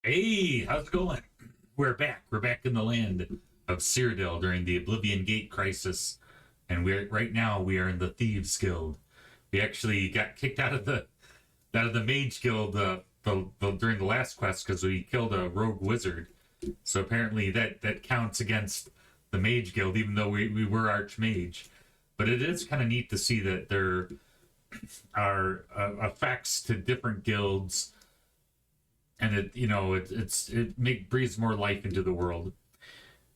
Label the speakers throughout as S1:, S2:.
S1: Hey, how's it going? We're back. We're back in the land of Cyrodiil during the Oblivion Gate crisis, and we're right now we are in the Thieves Guild. We actually got kicked out of the Mage Guild during the last quest because we killed a rogue wizard. So apparently that counts against the Mage Guild, even though we were Archmage. But it is kind of neat to see that there are effects to different guilds, and it breathes more life into the world.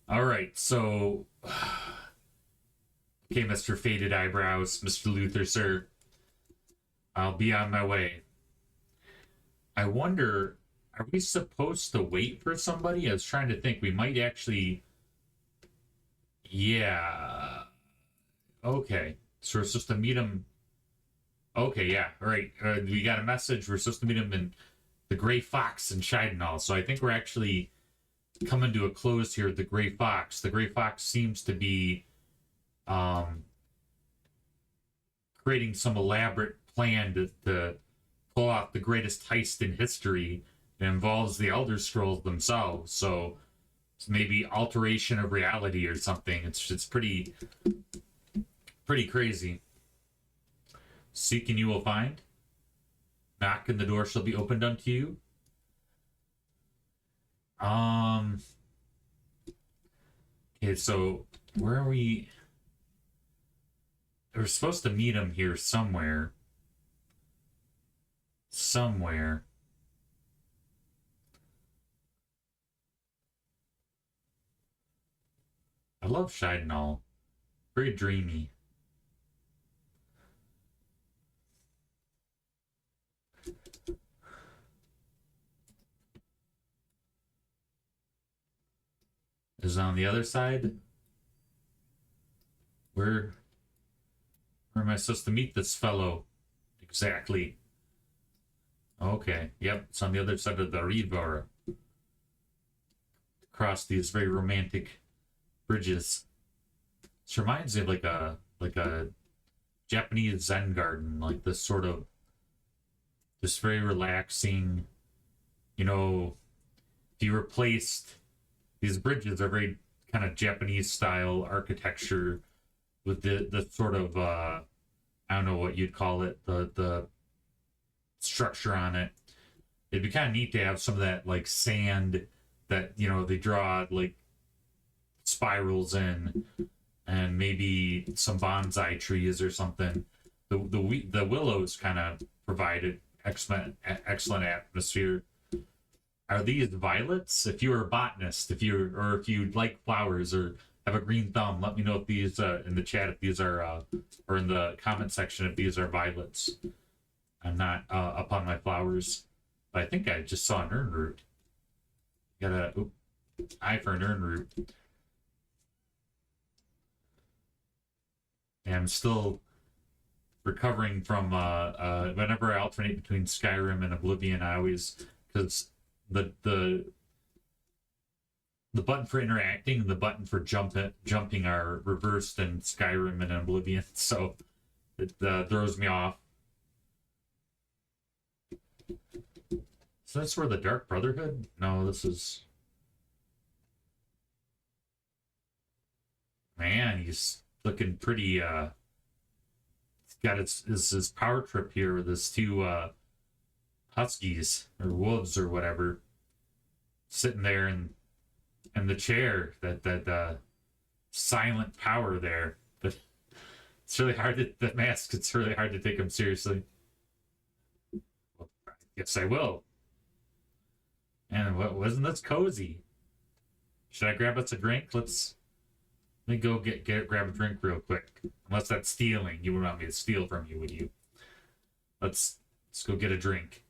S1: All right, so okay, Mr. Faded Eyebrows, Mr. Luther, sir, I'll be on my way. I wonder, are we supposed to wait for somebody? I was trying to think. We might actually, yeah. Okay, so we're supposed to meet him. Okay, yeah, all right. We got a message. We're supposed to meet him in the Gray Fox in Shidenall. So I think we're actually coming to a close here at the Gray Fox. The Gray Fox seems to be um, creating some elaborate plan to pull off the greatest heist in history. It involves the Elder Scrolls themselves. So it's maybe alteration of reality or something. It's pretty crazy. Seek and you will find. Knock and the door shall be opened unto you. Um. Okay, so where are we? We're supposed to meet him here somewhere. Somewhere. I love Shidenall. Very dreamy. Is it on the other side? Where where am I supposed to meet this fellow? Exactly. Okay. Yep, it's on the other side of the river. Across these very romantic bridges. This reminds me of like a Japanese Zen garden, like this sort of this very relaxing, you know, if you replaced these bridges are very kind of Japanese style architecture with the sort of I don't know what you'd call it, the structure on it. It'd be kind of neat to have some of that like sand that they draw like spirals in, and maybe some bonsai trees or something. The willows kind of provided excellent atmosphere. Are these violets? If you're a botanist, if you like flowers or have a green thumb, let me know if these in the chat if these are or in the comment section if these are violets. I'm not up on my flowers, but I think I just saw an urn root. Got a eye for an urn root. And I'm still recovering from whenever I alternate between Skyrim and Oblivion, I always because the the the button for interacting and the button for jumping are reversed in Skyrim and Oblivion, so it throws me off. So that's where the Dark Brotherhood? No, this is. Man, he's looking pretty. He's got his power trip here with his two huskies or wolves or whatever, sitting there in the chair. That silent power there. But it's really hard to the mask. It's really hard to take him seriously. Well, yes, I will. And what wasn't this cozy? Should I grab us a drink? Let me go grab a drink real quick. Unless that's stealing. You wouldn't want me to steal from you, would you? Let's go get a drink.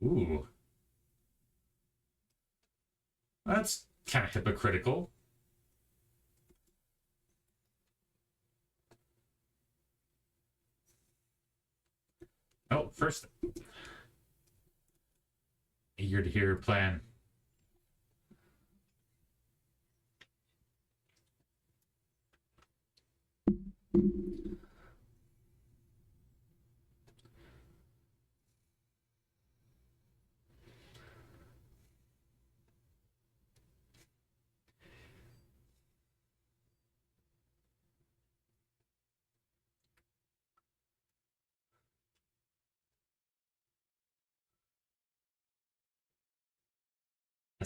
S1: Ooh. That's kind of hypocritical. Oh, first. Eager to hear your plan.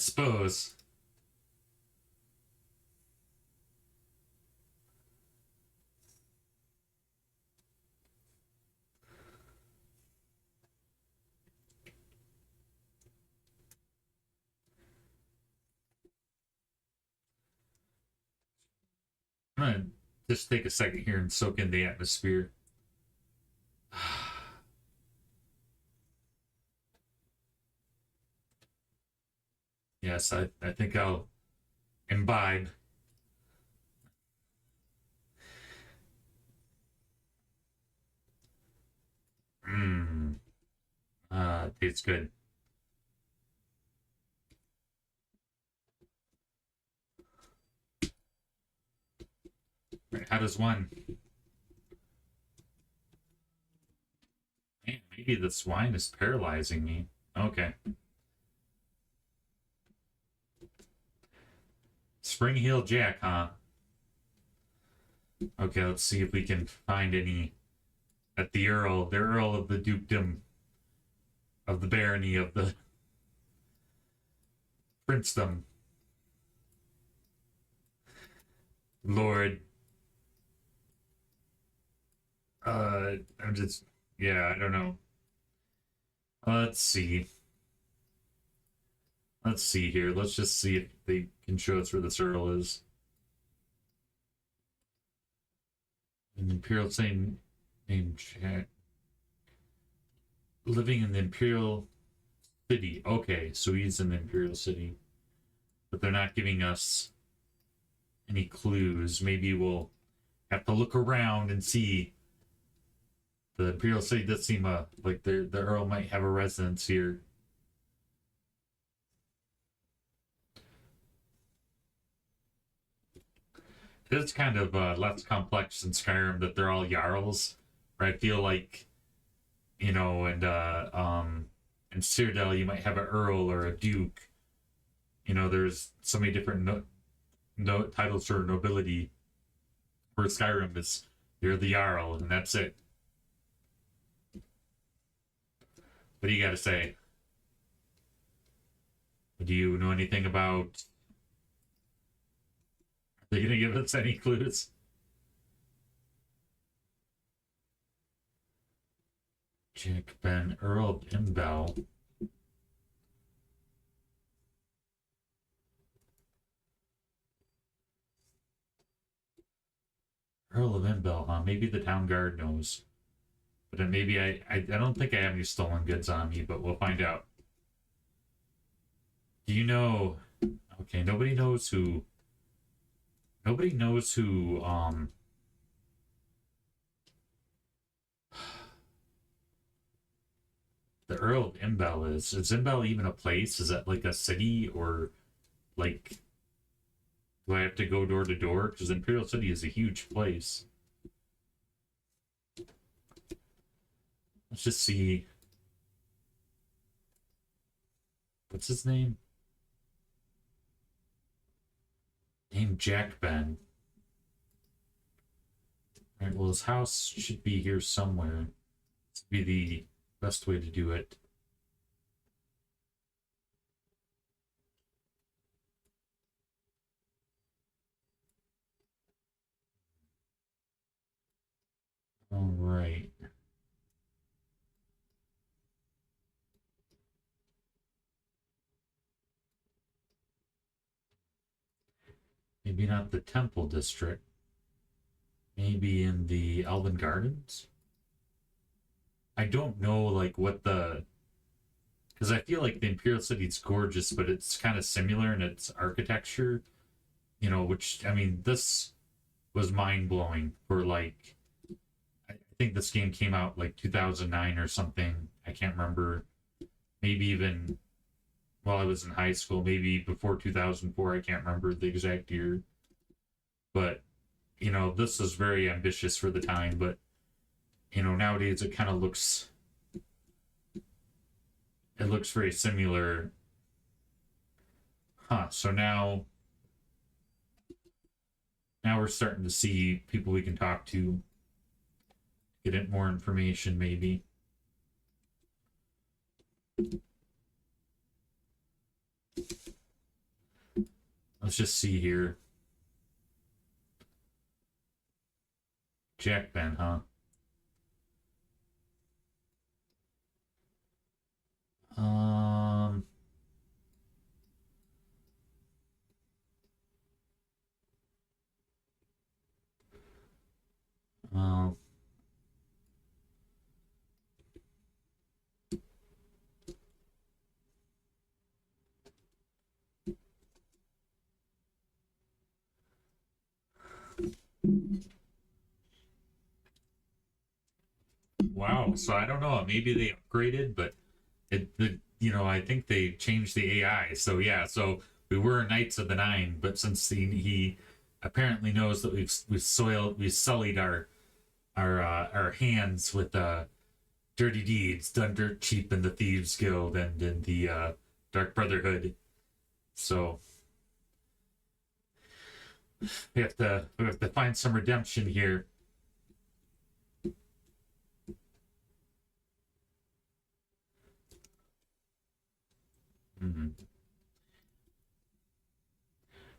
S1: suppose. I'm gonna just take a second here and soak in the atmosphere. Yes, I think I'll imbibe. Mmm. Tastes good. Right, how does one? Man, maybe this wine is paralyzing me. Okay. SPRINGHEEL JAK, huh? Okay, let's see if we can find any at the Earl of the Dukedom, of the Barony, of the Princedom. Lord. I'm just, yeah, I don't know. Let's see. Let's see here. Let's just see if they can show us where this Earl is. An Imperial Saint named Jack. Living in the Imperial City. Okay, so he's in the Imperial City. But they're not giving us any clues. Maybe we'll have to look around and see. The Imperial City does seem like the Earl might have a residence here. It's kind of less complex in Skyrim that they're all Jarls. Where I feel like, you know, and in Citadel you might have an Earl or a Duke. You know, there's so many different titles for nobility. For Skyrim, is you're the Jarl, and that's it. What do you got to say? Do you know anything about? Are they gonna give us any clues? Jack Ben Earl of Imbel. Earl of Imbel, huh? Maybe the town guard knows. But then maybe I don't think I have any stolen goods on me, but we'll find out. Do you know? Okay, nobody knows who. Nobody knows who. The Earl of Imbel is. Is Imbel even a place? Is that like a city or like? Do I have to go door to door? Because Imperial City is a huge place. Let's just see. What's his name? Named Jack Ben. Alright, well, his house should be here somewhere. This would be the best way to do it. Alright. Maybe not the Temple District. Maybe in the Elven Gardens? I don't know, like, what the... Because I feel like the Imperial City is gorgeous, but it's kind of similar in its architecture. You know, which, I mean, this was mind-blowing for, like... I think this game came out, like, 2009 or something. I can't remember. Maybe even while I was in high school. Maybe before 2004. I can't remember the exact year. But, you know, this is very ambitious for the time, but, you know, nowadays it kind of looks... It looks very similar. Huh, so now we're starting to see people we can talk to, get more information maybe. Let's just see here. Jack Ben, huh? Um. Uh, wow. So I don't know. Maybe they upgraded, but I think they changed the AI. So yeah. So we were Knights of the Nine, but since he apparently knows that we've sullied our hands with dirty deeds done dirt cheap in the Thieves Guild and in the Dark Brotherhood. So we have to find some redemption here. Mm-hmm.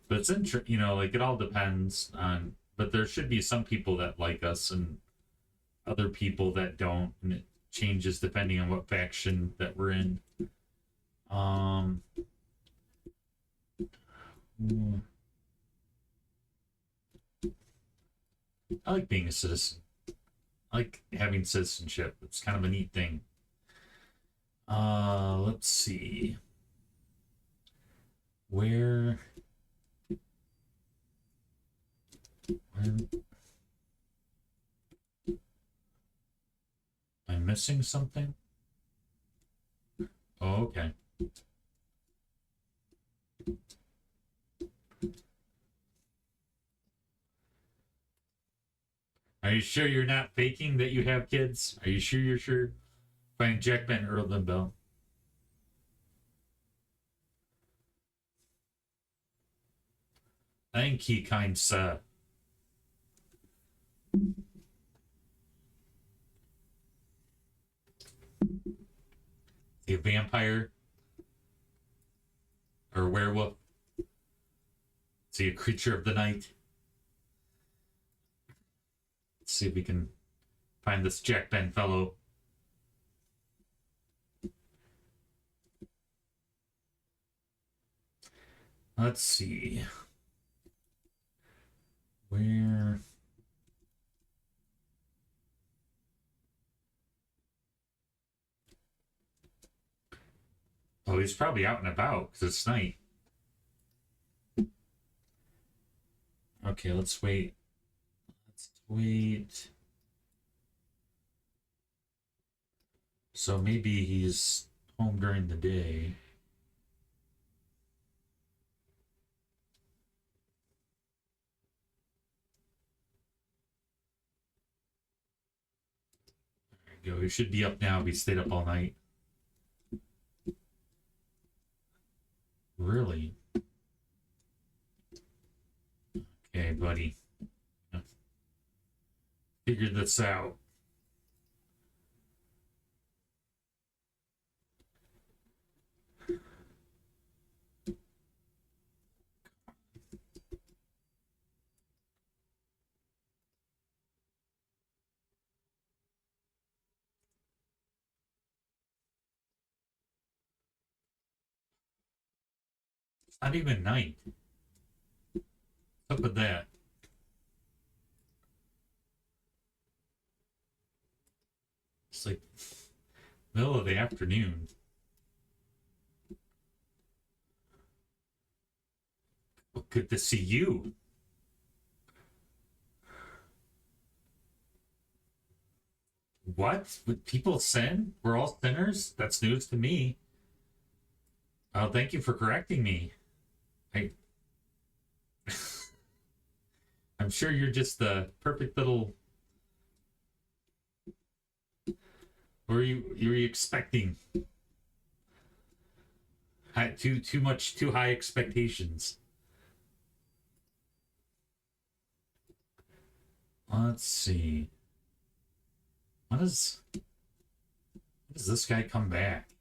S1: But it's interesting, like it all depends on. But there should be some people that like us and other people that don't, and it changes depending on what faction that we're in. Um, I like being a citizen. I like having citizenship. It's kind of a neat thing. Let's see. Where am I missing something? Oh, okay. Are you sure you're not faking that you have kids? Are you sure you're sure? Find Jack Ben Earl Bell. Thank you, kind sir. A vampire or a werewolf? Is he a creature of the night? Let's see if we can find this Jack Ben fellow. Let's see. Where? Oh, he's probably out and about because it's night. Okay, let's wait. Let's wait. So maybe he's home during the day. There you go. He should be up now. He stayed up all night. Really? Okay, buddy. Figure this out. It's not even night. What's up with that? It's like middle of the afternoon. Well, good to see you. What? Would people sin? We're all sinners? That's news to me. Oh, thank you for correcting me. I I'm sure you're just the perfect little. Or were you expecting too high expectations? Let's see. When does this guy come back? I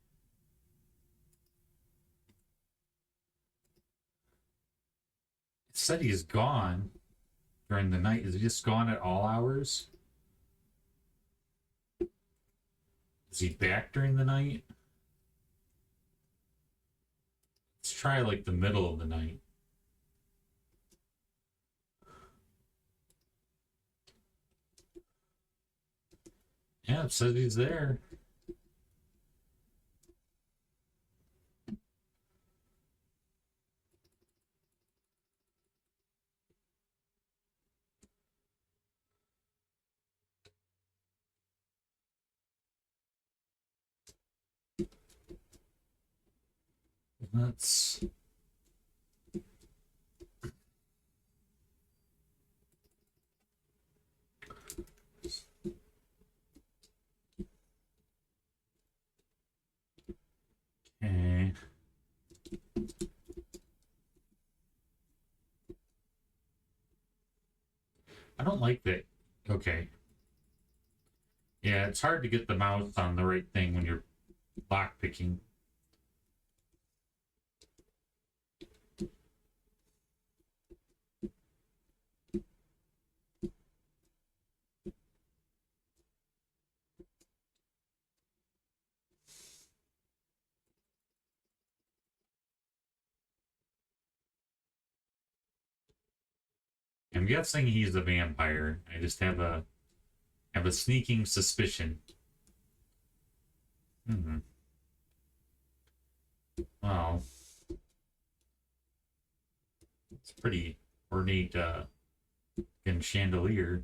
S1: said he's gone during the night. Is he just gone at all hours? Is he back during the night? Let's try like the middle of the night. Yeah, it says he's there. Let's... Okay. I don't like that. Okay. Yeah, it's hard to get the mouse on the right thing when you're lockpicking. I'm guessing he's a vampire. I just have a sneaking suspicion. Well, it's pretty ornate and chandelier.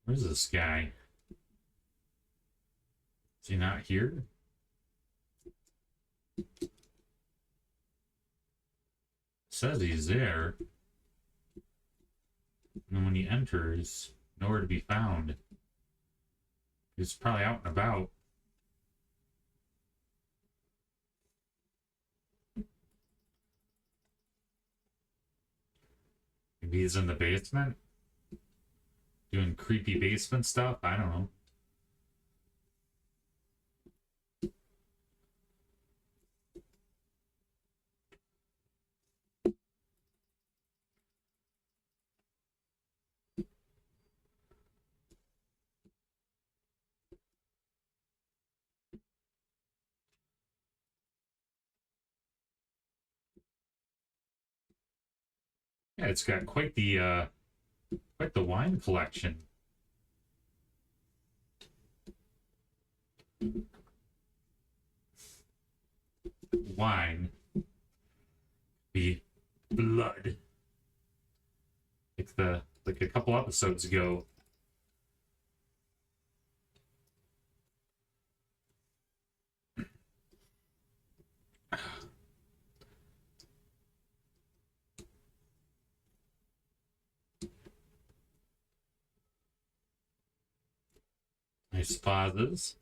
S1: Where's this guy? Is he not here? Says he's there. And when he enters, nowhere to be found. He's probably out and about. Maybe he's in the basement? Doing creepy basement stuff? I don't know. Yeah, it's got quite the wine collection. Wine. Be blood. Like a couple episodes ago. Nice pauses.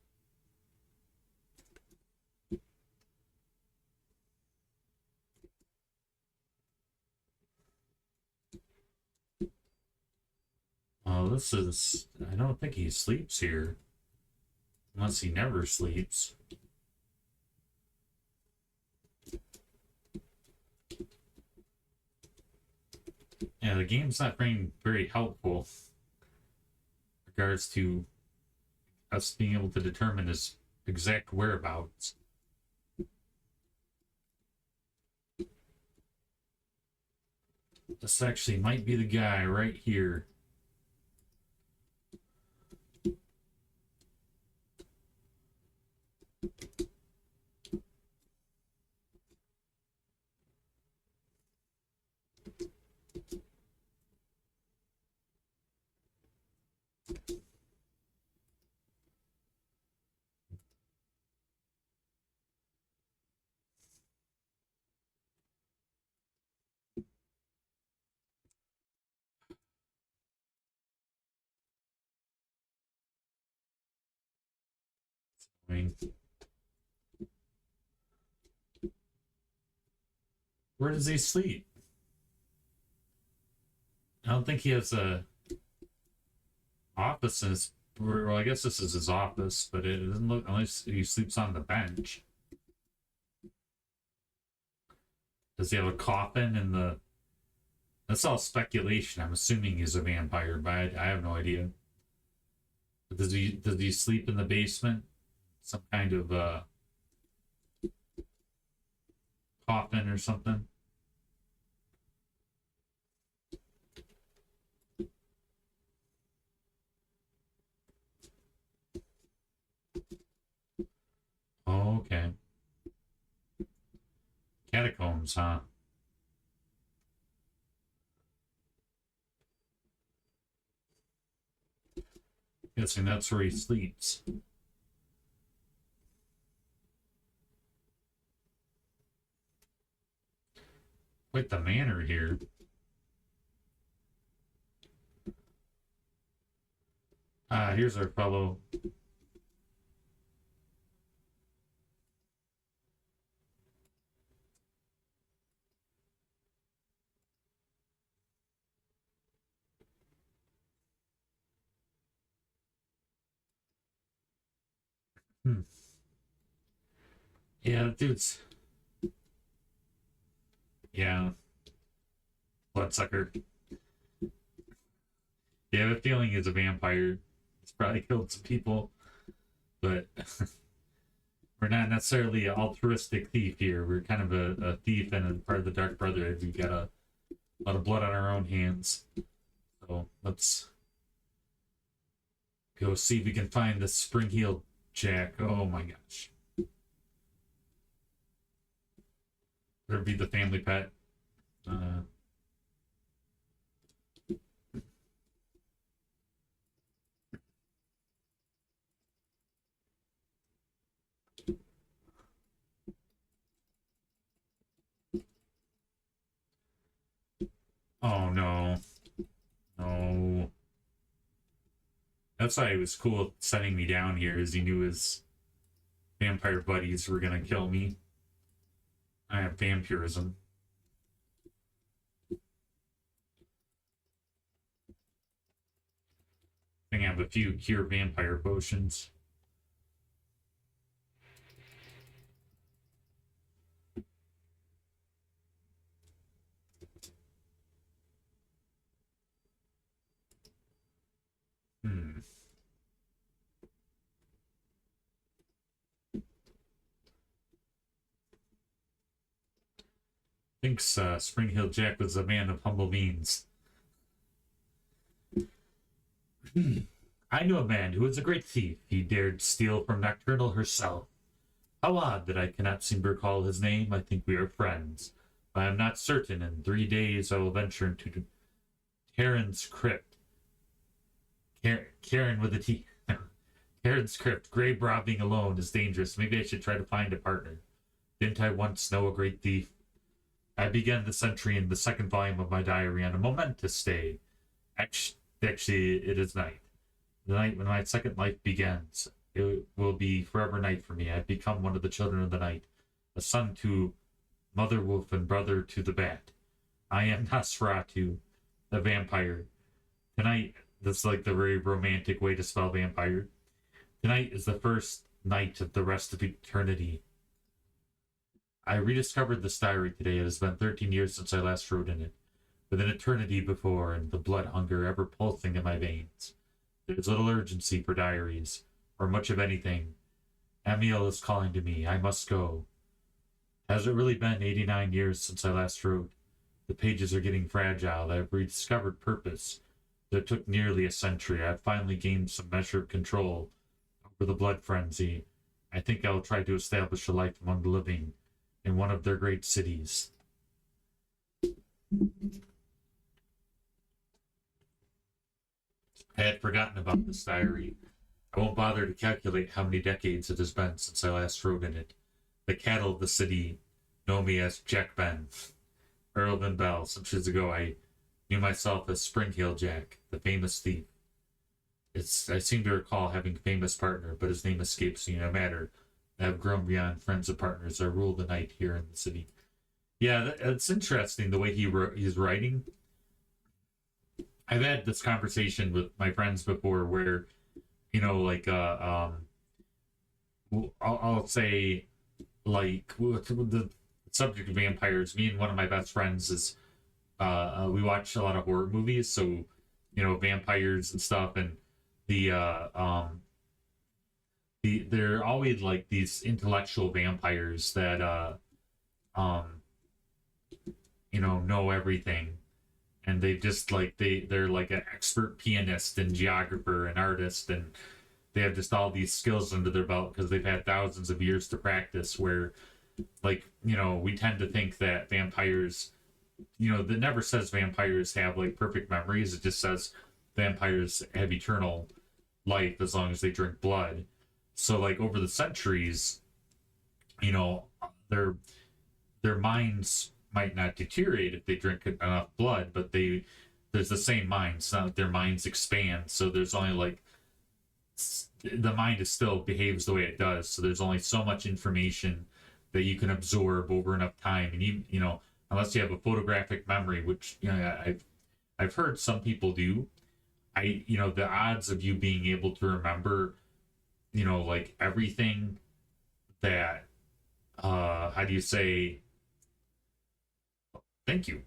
S1: Oh, this is... I don't think he sleeps here. Unless he never sleeps. Yeah, the game's not being very helpful in regards to us being able to determine his exact whereabouts. This actually might be the guy right here. I mean, where does he sleep? I don't think he has a office in his. Well, I guess this is his office, but it doesn't look unless he sleeps on the bench. Does he have a coffin in the? That's all speculation. I'm assuming he's a vampire, but I have no idea. But does he sleep in the basement? Some kind of coffin or something? Oh, okay. Catacombs, huh? Guessing that's where he sleeps. Quite the manor here. Here's our fellow. Yeah, dude's. Yeah. Bloodsucker. Yeah, I have a feeling he's a vampire. He's probably killed some people, but we're not necessarily an altruistic thief here. We're kind of a thief and a part of the Dark Brotherhood. We've got a lot of blood on our own hands. So let's go see if we can find the SPRINGHEEL JAK. Oh my gosh. Better be the family pet. Oh no. No. That's why it was cool sending me down here, is he knew his vampire buddies were gonna kill me. I have vampirism. I think I have a few cure vampire potions. Thinks SPRINGHEEL JAK was a man of humble means. I knew a man who was a great thief. He dared steal from Nocturnal herself. How odd that I cannot seem to recall his name. I think we are friends. I am not certain. In 3 days I will venture into Karen's crypt. Karen with a T. Karen's crypt. Grave robbing alone is dangerous. Maybe I should try to find a partner. Didn't I once know a great thief? I began this entry in the second volume of my diary on a momentous day. Actually, it is night. The night when my second life begins. It will be forever night for me. I've become one of the children of the night, a son to Mother Wolf and brother to the Bat. I am Nosferatu, the vampire. Tonight, that's like the very romantic way to spell vampire. Tonight is the first night of the rest of eternity. I rediscovered this diary today. It has been 13 years since I last wrote in it, with an eternity before and the blood hunger ever pulsing in my veins. There is little urgency for diaries, or much of anything. Amiel is calling to me. I must go. Has it really been 89 years since I last wrote? The pages are getting fragile. I have rediscovered purpose. It took nearly a century. I have finally gained some measure of control over the blood frenzy. I think I will try to establish a life among the living in one of their great cities. I had forgotten about this diary. I won't bother to calculate how many decades it has been since I last wrote in it. The cattle of the city know me as Jack Ben, Earl Ben Bell. Some years ago, I knew myself as SPRINGHEEL JAK, the famous thief. I seem to recall having a famous partner, but his name escapes me. No matter. I have grown beyond friends and partners. I rule the night here in the city. Yeah, it's interesting the way he's writing. I've had this conversation with my friends before where, you know, like I'll say like the subject of vampires. Me and one of my best friends is we watch a lot of horror movies, so you know vampires and stuff, and the they're always like these intellectual vampires that um know everything, and they just like they're like an expert pianist and geographer and artist, and they have just all these skills under their belt because they've had thousands of years to practice. Where like we tend to think that vampires, that never says vampires have like perfect memories. It just says vampires have eternal life as long as they drink blood. So like over the centuries, you know, their their minds might not deteriorate if they drink enough blood, but there's the same mind. It's not like their minds expand. So there's only like the mind is still behaves the way it does. So there's only so much information that you can absorb over enough time, and unless you have a photographic memory, which I've heard some people do. The odds of you being able to remember, like everything that how do you say thank you,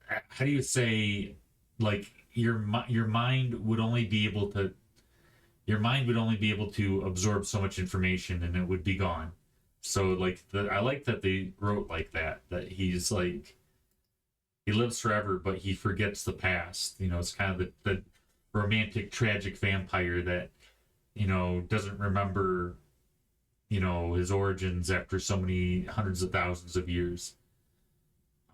S1: how do you say, like your mind would only be able to absorb so much information and it would be gone. So like I like that they wrote like that he's like he lives forever but he forgets the past. It's kind of the romantic tragic vampire that doesn't remember his origins after so many hundreds of thousands of years.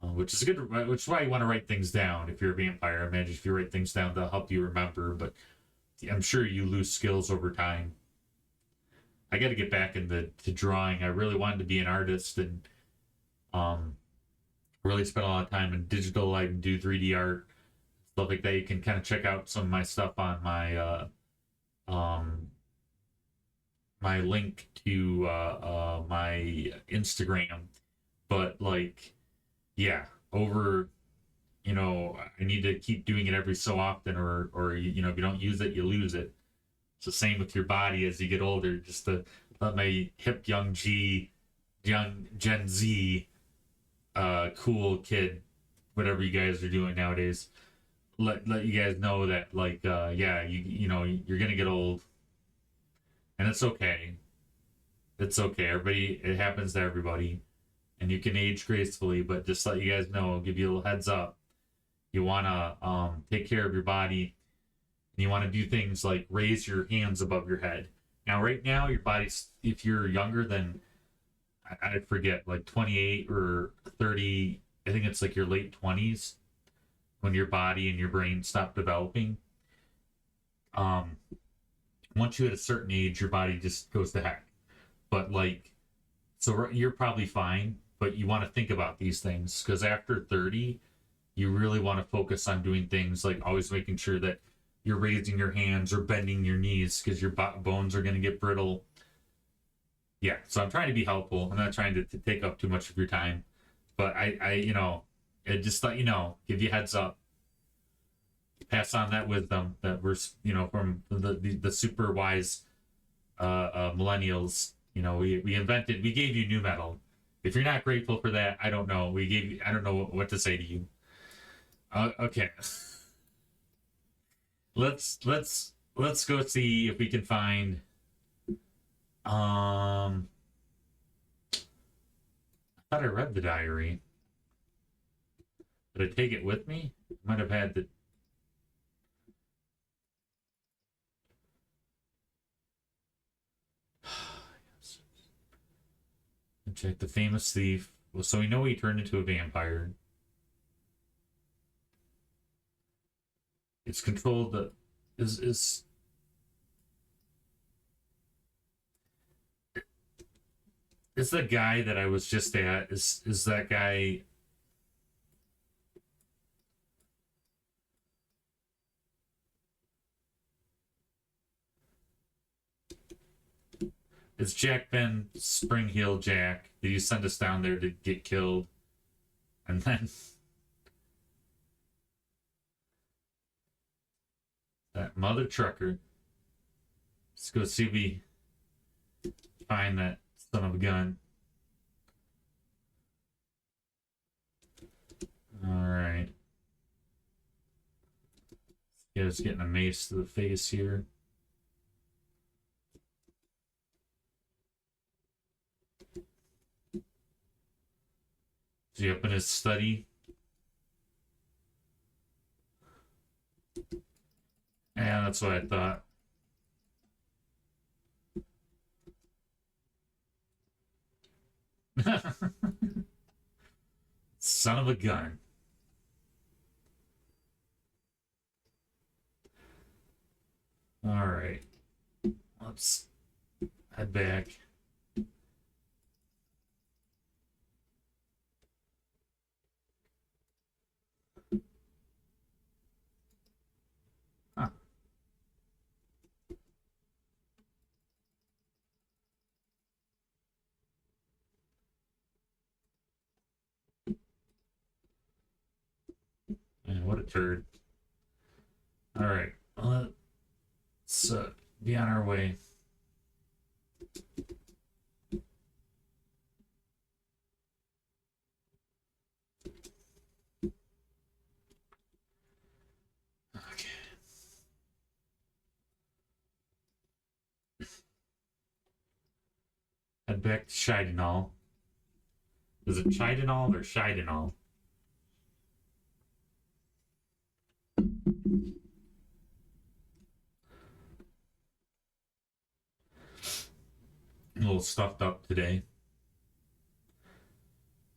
S1: Which is good. Which is why you want to write things down if you're a vampire. I imagine if you write things down, they'll help you remember. But I'm sure you lose skills over time. I got to get back into drawing. I really wanted to be an artist and really spent a lot of time in digital. I can do 3D art, stuff like that. You can kind of check out some of my stuff on my link to my Instagram. But like, yeah, over, I need to keep doing it every so often, or if you don't use it, you lose it. It's the same with your body as you get older. Just to let my hip young Gen Z, cool kid, whatever you guys are doing nowadays, let you guys know that like, yeah, you're gonna get old, and it's okay. It's okay. Everybody, it happens to everybody. And you can age gracefully, but just let you guys know, give you a little heads up. You want to take care of your body, and you want to do things like raise your hands above your head. Now, right now, your body's, if you're younger than, I forget, like 28 or 30, I think it's like your late 20s when your body and your brain stop developing. Once you hit a certain age, your body just goes to heck. But like, so you're probably fine, but you want to think about these things because after 30, you really want to focus on doing things like always making sure that you're raising your hands or bending your knees because your bones are going to get brittle. Yeah, so I'm trying to be helpful. I'm not trying to take up too much of your time, but I just let you know, give you a heads up, pass on that wisdom that we're, from the super wise millennials. We gave you new metal. If you're not grateful for that, I don't know. I don't know what to say to you. Okay. Let's go see if we can find I thought I read the diary. Did I take it with me? Might have had the check the famous thief. Well, so we know he turned into a vampire. It's controlled. Is the guy that I was just at? Is that guy? Is Jack been SPRINGHEEL JAK? Did you send us down there to get killed? And then That mother trucker. Let's go see if we find that son of a gun. Alright. Yeah, just getting a mace to the face here. Is he up in his study? Yeah, that's what I thought. Son of a gun. Alright. Let's head back. Huh. Man, what a turd. Alright. Let's be on our way. Okay. Head back to Shidenall. Is it Shidenall or Shidenall? A little stuffed up today.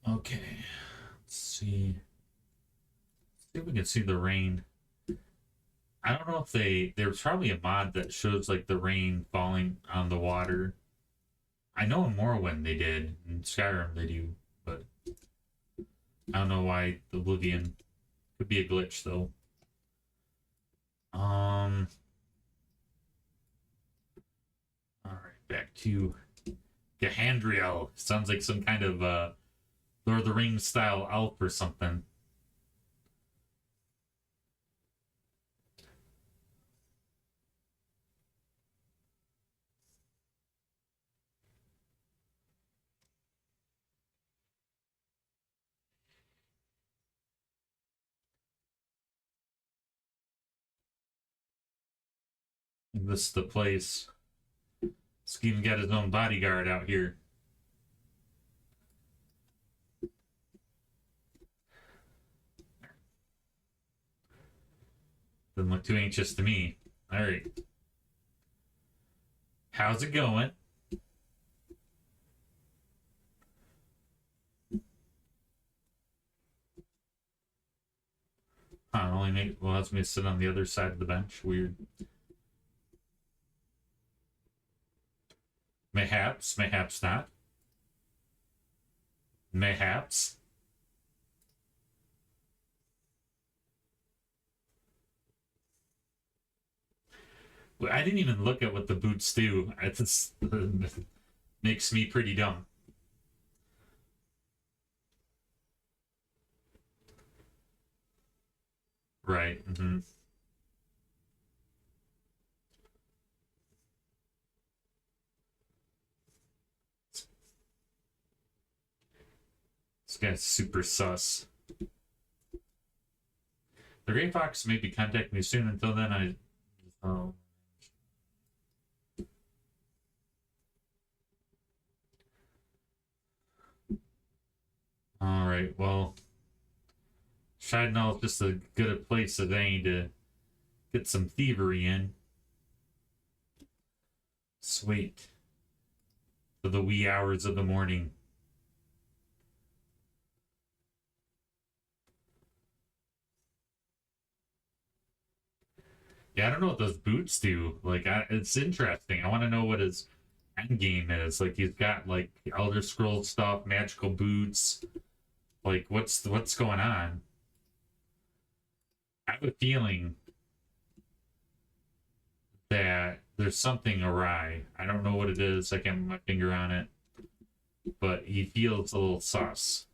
S1: Okay. Let's see. Let's see if we can see the rain. I don't know if there's probably a mod that shows like the rain falling on the water. I know in Morrowind they did, in Skyrim they do, but I don't know why the Oblivion could be a glitch though. Alright, back to Gahandriel. Sounds like some kind of Lord of the Rings style elf or something. This is the place. He's even got his own bodyguard out here. Doesn't look too anxious to me. Alright. How's it going? Huh, only allows me to sit on the other side of the bench. Weird. Mayhaps, mayhaps not. Mayhaps. I didn't even look at what the boots do. It just makes me pretty dumb. Right. Mm-hmm. This guy's super sus. The Gray Fox may be contacting me soon. Until then, I... Oh. Alright, well... Shidenall is just as good a place as any to get some thievery in. Sweet. For the wee hours of the morning. Yeah, I don't know what those boots do. Like, it's interesting. I want to know what his end game is. Like, he's got like Elder Scrolls stuff, magical boots. Like, what's going on? I have a feeling that there's something awry. I don't know what it is. I can't put my finger on it, but he feels a little sus.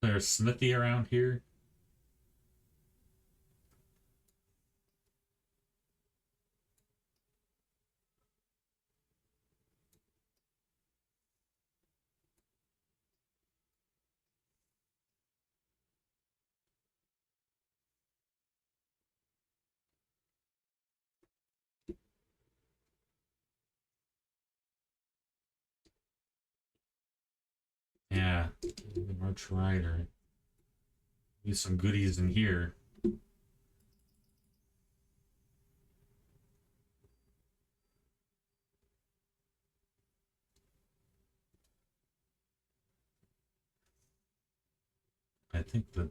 S1: there a smithy around here? Yeah, March Rider. Get some goodies in here. I think that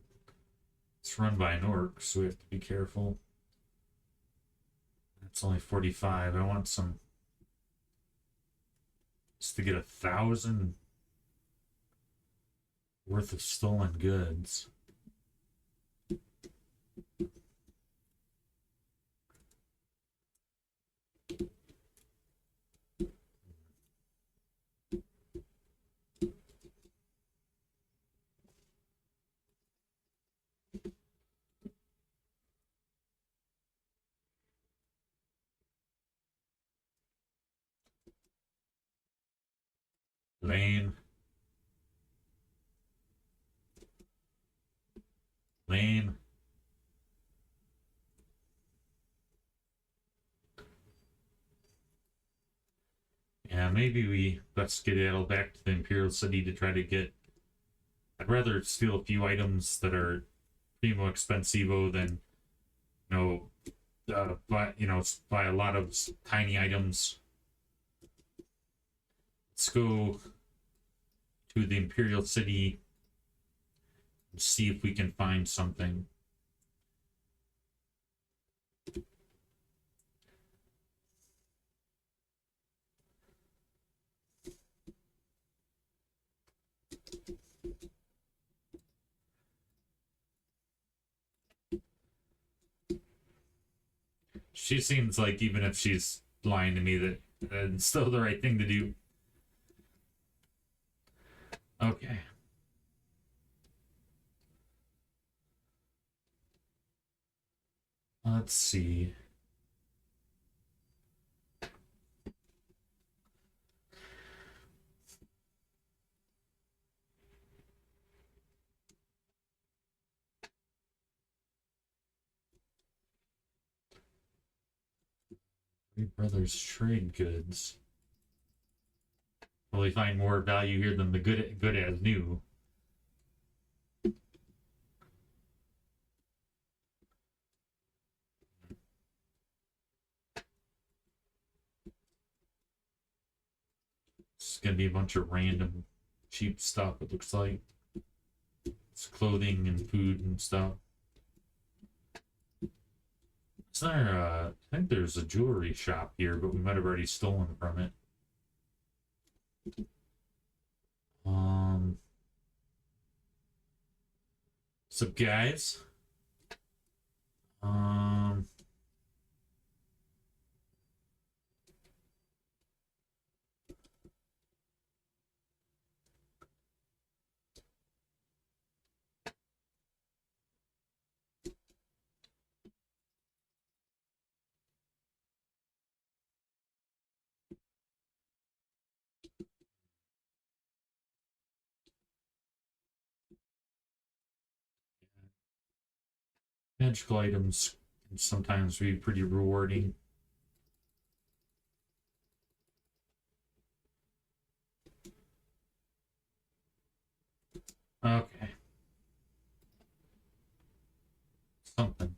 S1: it's run by an orc, so we have to be careful. It's only 45. I want some just to get 1,000 worth of stolen goods. Lame. Lame. Yeah, maybe we best skedaddle back to the Imperial City to try to get... I'd rather steal a few items that are primo expensivo than, buy a lot of tiny items. Let's go to the Imperial City and see if we can find something. She seems like, even if she's lying to me, that it's still the right thing to do. Okay. Let's see. Three Brothers Trade Goods. Will we find more value here than the good as new? It's gonna be a bunch of random cheap stuff, it looks like. It's clothing and food and stuff. Is there I think there's a jewelry shop here, but we might have already stolen from it. What's up, guys? Magical items can sometimes be pretty rewarding. Okay. Something.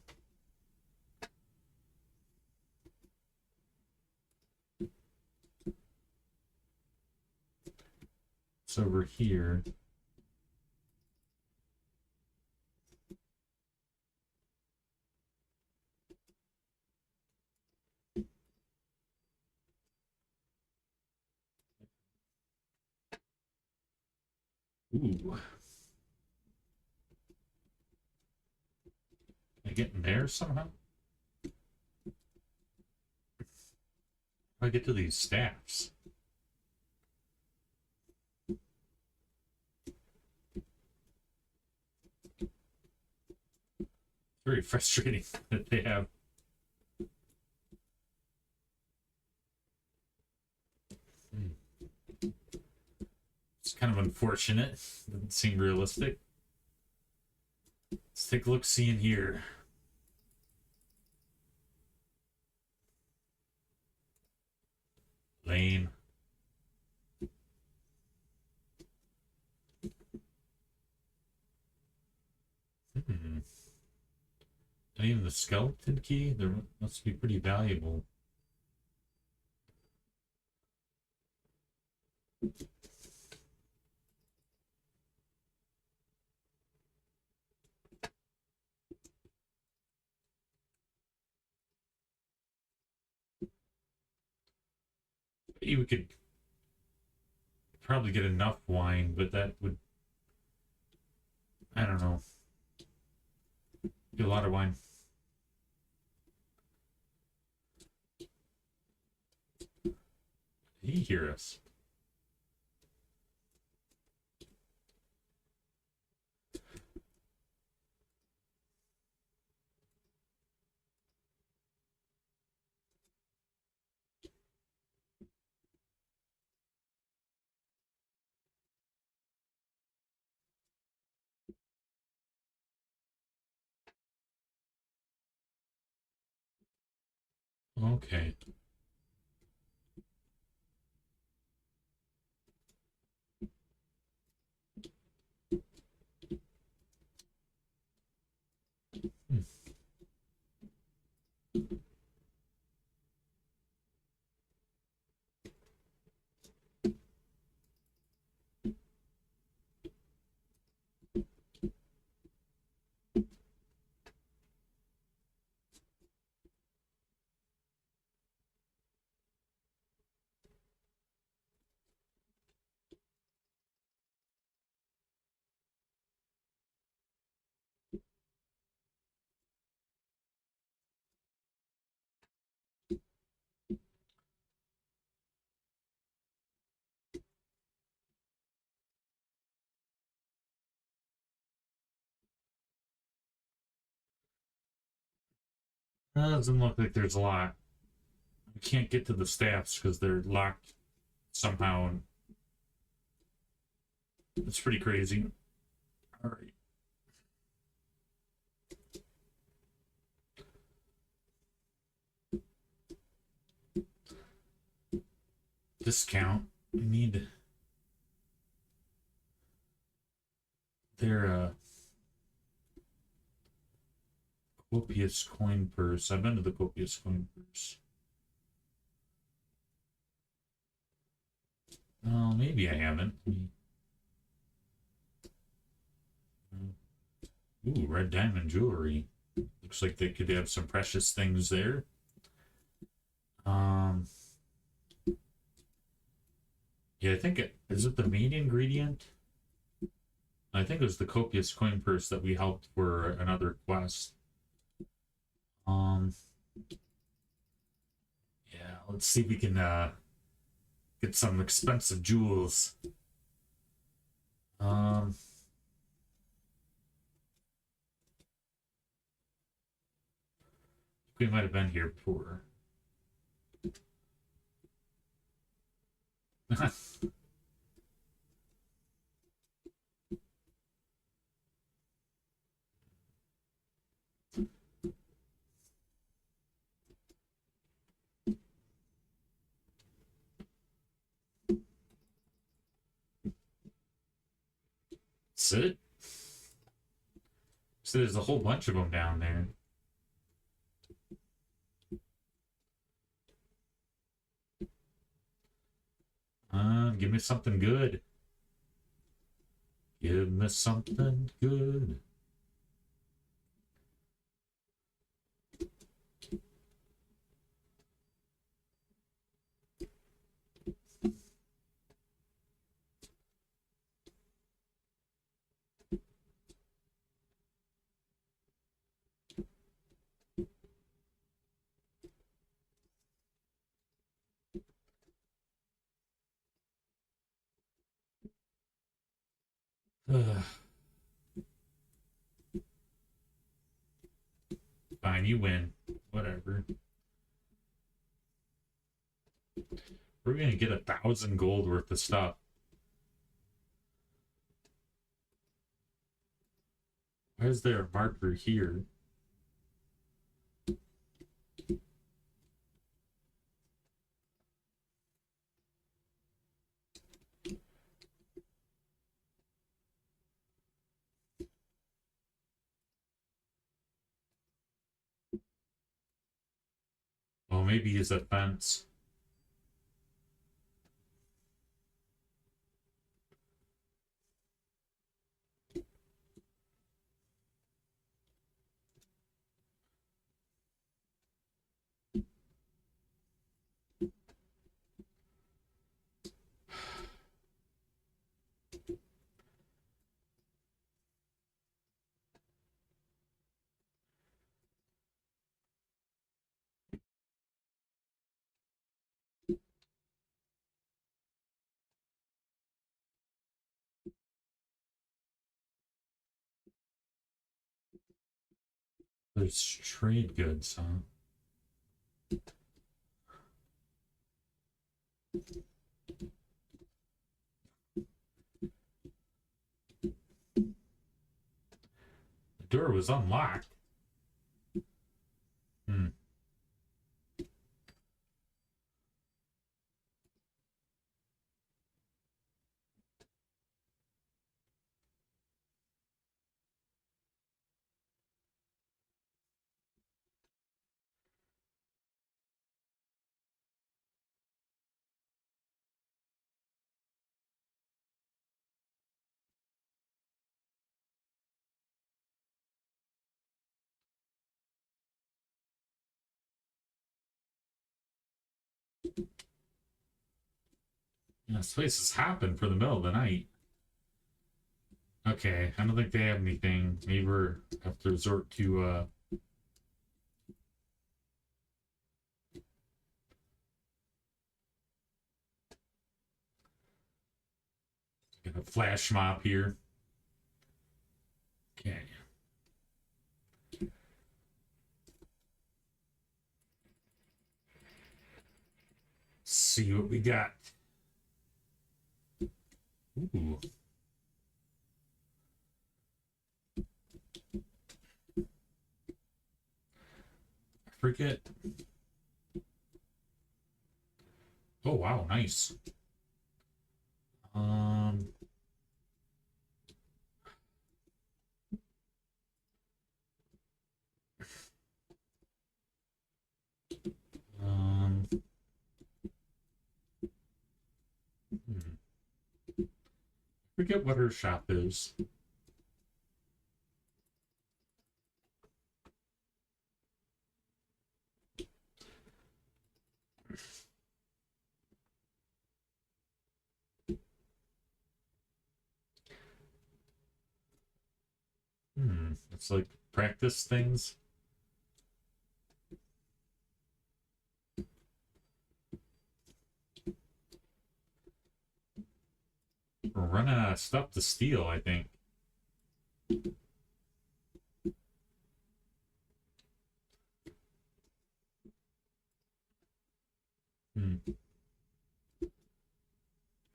S1: It's over here. Ooh. Can I get in there somehow? How do I get to these staffs? very frustrating that they have. It's kind of unfortunate. Doesn't seem realistic. Let's take a look, see in here. Lame. Hmm. And even the skeleton key, there must be pretty valuable. We could probably get enough wine, but that would, I don't know, be a lot of wine. Did he hear us? Okay. Hmm. Doesn't look like there's a lot. We can't get to the staffs because they're locked somehow. It's pretty crazy. All right. Discount. We need their copious coin purse. I've been to the copious coin purse. Oh, maybe I haven't. Ooh, red diamond jewelry. Looks like they could have some precious things there. Um, yeah, I think is it the main ingredient? I think it was the copious coin purse that we helped for another quest. Um, yeah, let's see if we can get some expensive jewels. Um, we might have been here before. That's it. So there's a whole bunch of them down there. Give me something good. Give me something good. fine. You win. Whatever. We're gonna get 1,000 gold worth of stuff. Why is there a marker here? Oh, maybe it's a fence. There's trade goods, huh? The door was unlocked. Hmm. Yeah, this place is hopping for the middle of the night. Okay, I don't think they have anything. Maybe we're have to resort to get a flash mob here. Okay. See what we got. Ooh. I forget. Oh wow, nice. Um um forget what her shop is. It's like practice things. We're running out of stuff to steal, I think.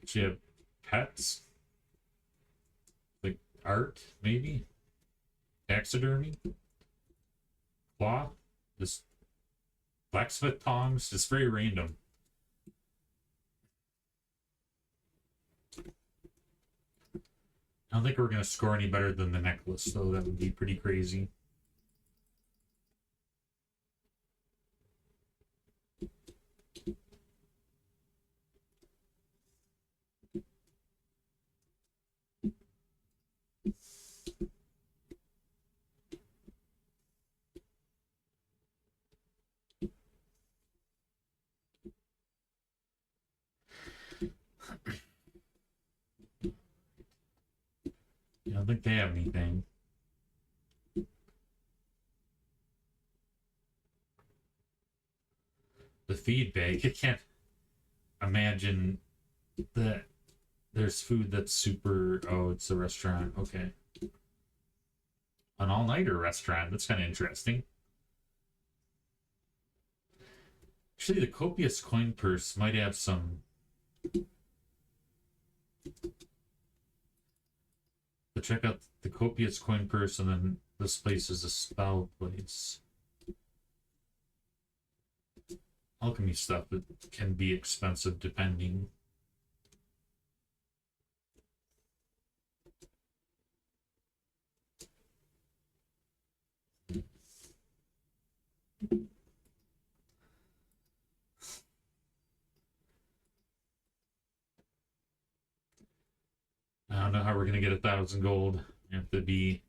S1: She have pets? Like art, maybe? Taxidermy? Cloth? Just blacksmith tongs? Just very random. I don't think we're going to score any better than the necklace, though. That would be pretty crazy. I don't think they have anything. The feed bag. I can't imagine that there's food that's super. Oh, it's a restaurant. Okay. An all-nighter restaurant. That's kind of interesting. Actually, the copious coin purse might have some. But check out the copious coin purse, and then this place is a spell place. Alchemy stuff that can be expensive depending. I don't know how we're gonna get 1,000 gold. You have to be.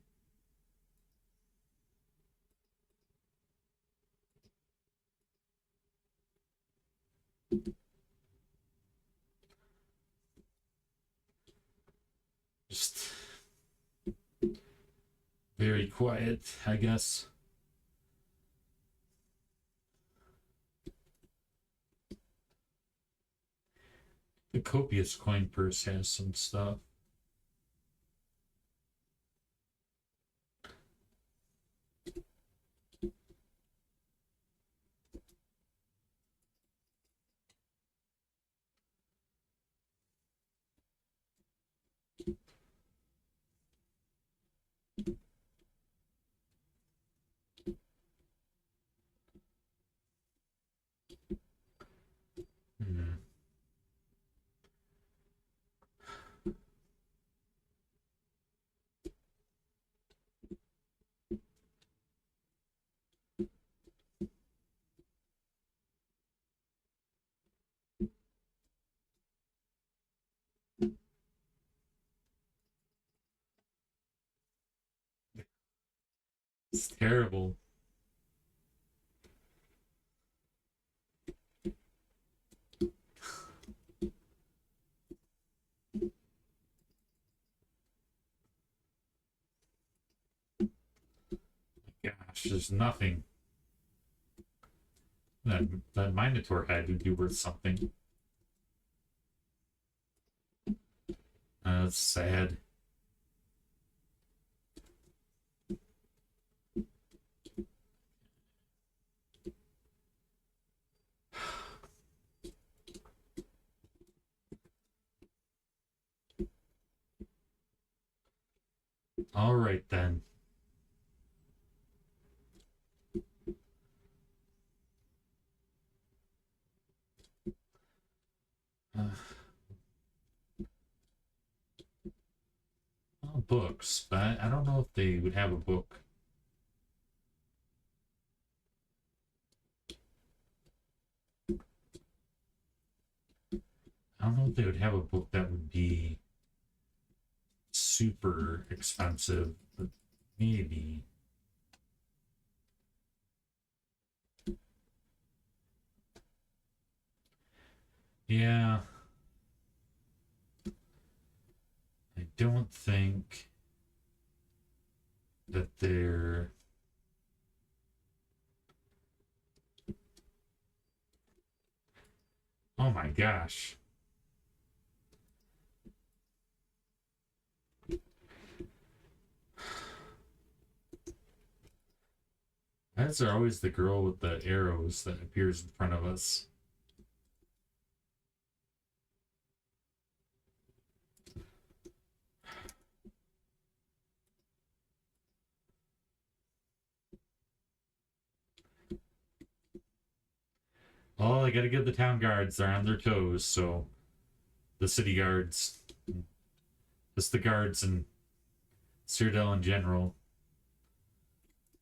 S1: Just very quiet, I guess. The copious coin purse has some stuff. Hmm. It's terrible. Gosh, there's nothing. That Minotaur head would be worth something. That's sad. All right then. Well, books, but I don't know if they would have a book. I don't know if they would have a book that would be super expensive, but maybe. Yeah, I don't think that they're. Oh my gosh. That's always the girl with the arrows that appears in front of us. Oh, I gotta give the town guards. They're on their toes, so the city guards, just the guards and Cyrodiil in general.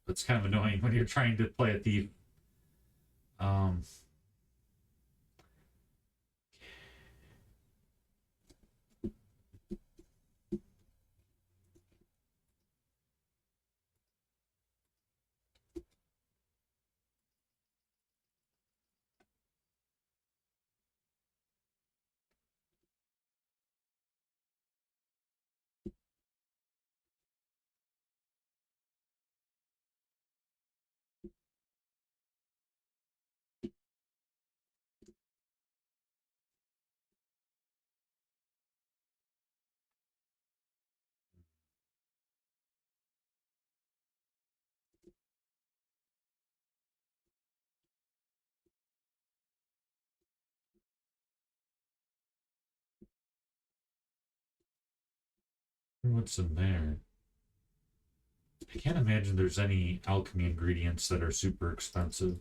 S1: It's kind of annoying when you're trying to play a thief. Um, What's in there? I can't imagine there's any alchemy ingredients that are super expensive.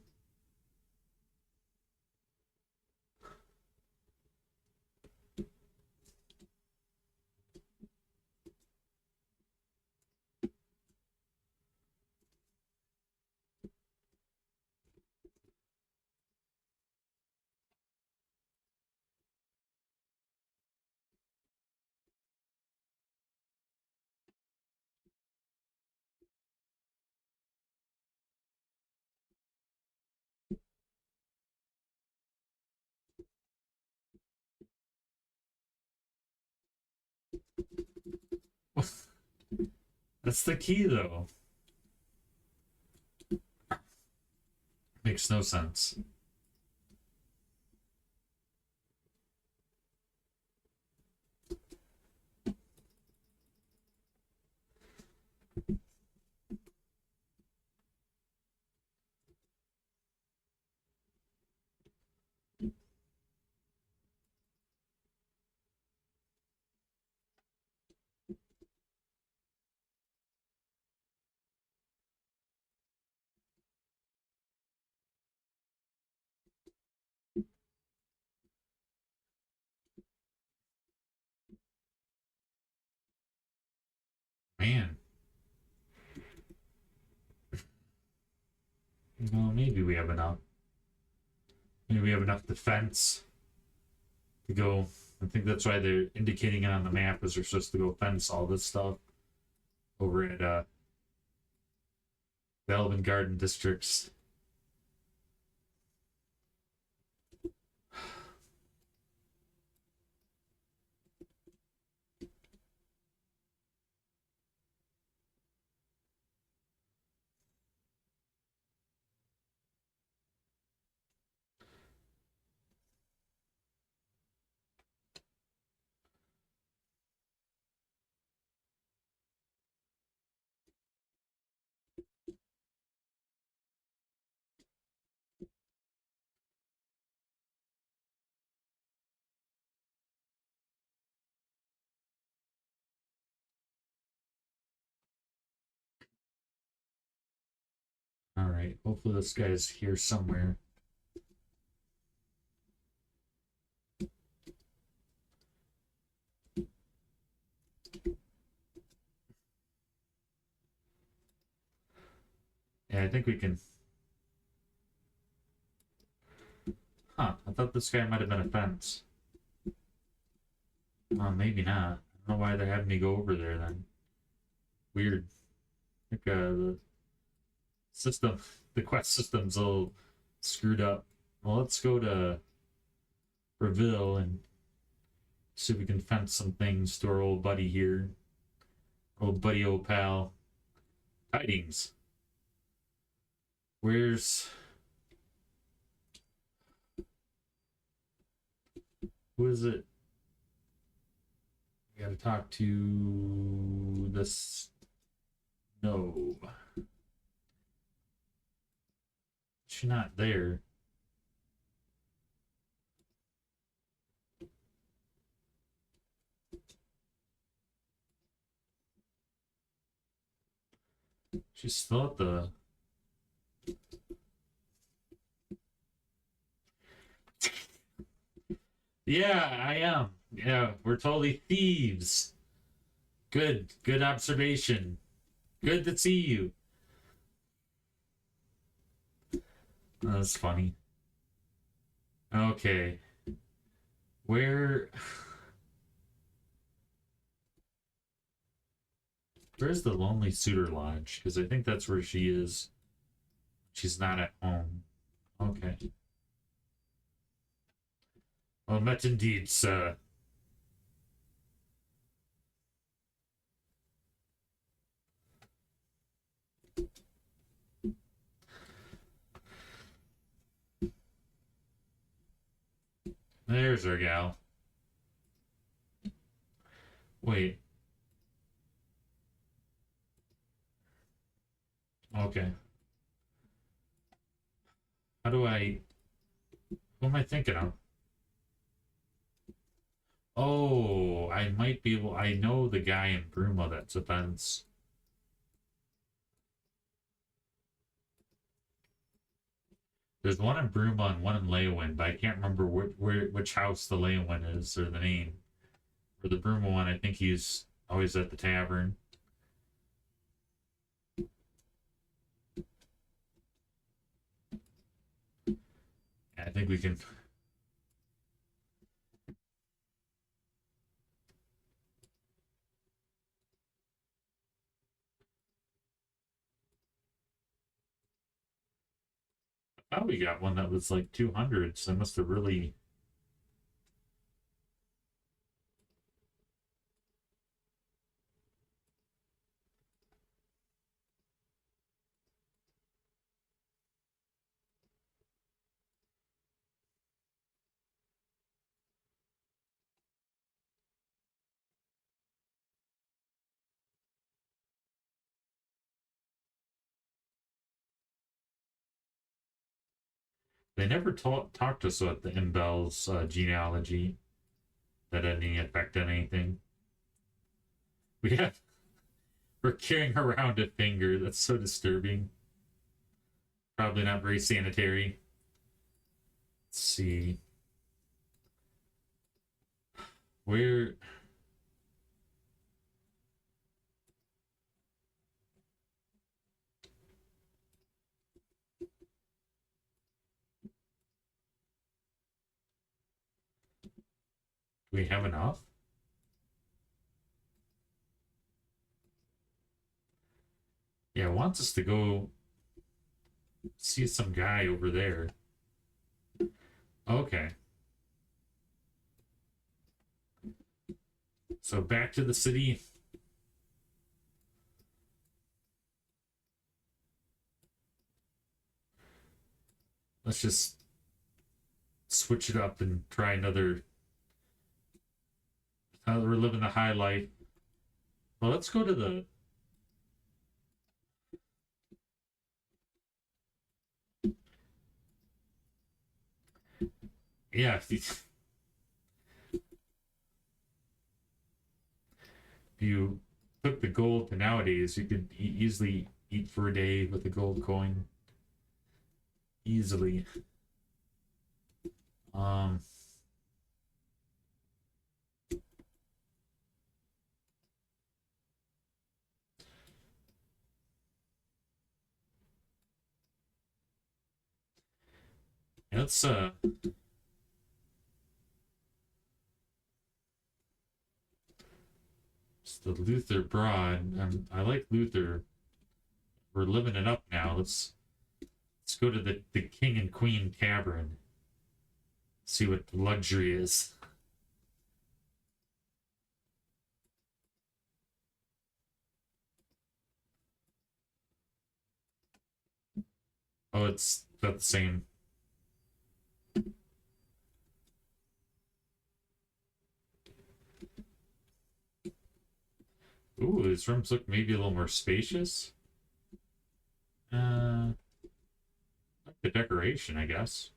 S1: That's the key, though. Makes no sense. Man. Well, maybe we have enough. Maybe we have enough defense to go. I think that's why they're indicating it on the map, is they're supposed to go fence all this stuff over at the Elven Garden districts. All right. Hopefully this guy's here somewhere. Yeah, I think we can. Huh. I thought this guy might have been a fence. Oh, maybe not. I don't know why they're having me go over there then. Weird. I think the system, the quest system's a little screwed up. Well, let's go to Reveal and see if we can fence some things to our old buddy here. Old buddy, old pal. Tidings. Where's... Who is it? We gotta talk to this... No. She's not there. She's still at the... Yeah, I am. Yeah, we're totally thieves. Good observation. Good to see you. That's funny. Okay. Where... Where's the Lonely Suitor Lodge? Because I think that's where she is. She's not at home. Okay. Well met indeed, sir. There's our gal. Wait. Okay. How do I... What am I thinking of? Oh, I might be able. I know the guy in Bruma that's events. There's one in Bruma and one in Leyawiin, but I can't remember which house the Leyawiin is or the name. For the Bruma one, I think he's always at the tavern. I think we can. Oh, we got one that was like 200, so I must have really. They never talked to us about the Imbel's genealogy that had any effect on anything. We have we're carrying around a finger. That's so disturbing. Probably not very sanitary. Let's see. Where do we have enough? Yeah, it wants us to go see some guy over there. Okay. So back to the city. Let's just switch it up and try another. We're living the high life. Well, let's go to the. Yeah, if you took the gold to nowadays, you could easily eat for a day with a gold coin. Easily. Um, let's it's the Luther Broad. I like Luther. We're living it up now. Let's go to the King and Queen Tavern. See what luxury is. Oh, it's about the same. Ooh, these rooms look maybe a little more spacious. Like the decoration, I guess.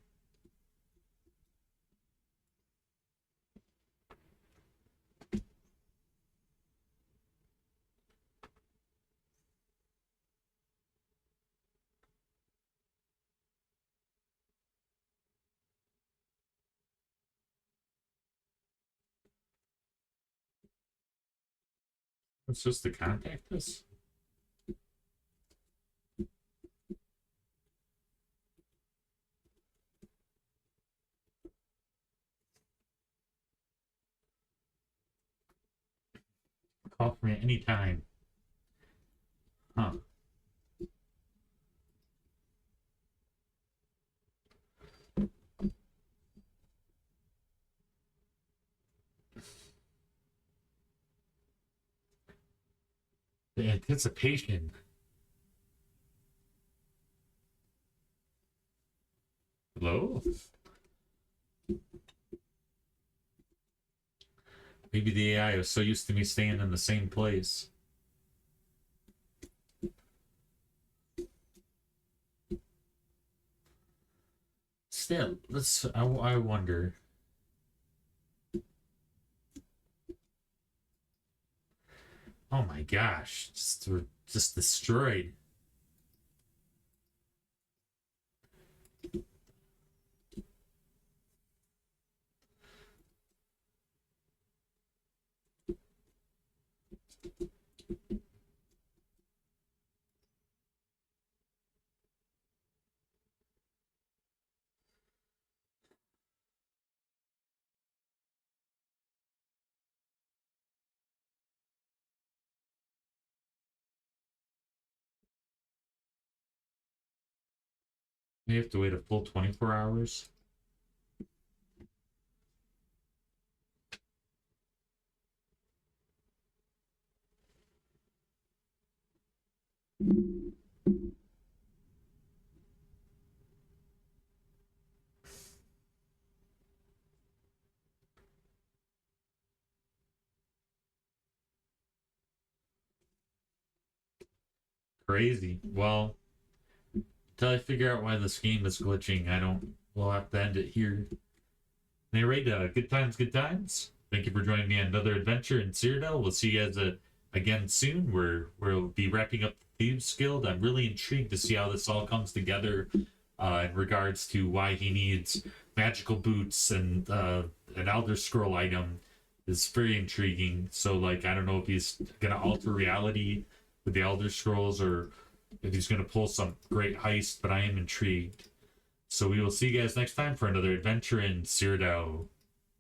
S1: It's just to contact us. Call for me anytime. Huh. The anticipation. Hello? Maybe the AI was so used to me staying in the same place. Still, I wonder. Oh my gosh, just destroyed. We have to wait a full 24 hours. Crazy. Well, until I figure out why this game is glitching, I don't. We'll have to end it here. Anyway, good times, good times. Thank you for joining me on another adventure in Cyrodiil. We'll see you guys again soon. We'll be wrapping up the Thieves Guild. I'm really intrigued to see how this all comes together in regards to why he needs magical boots and an Elder Scroll item. Is very intriguing. So, like, I don't know if he's gonna alter reality with the Elder Scrolls or if he's gonna pull some great heist. But I am intrigued. So we will see you guys next time for another adventure in Cyrodiil.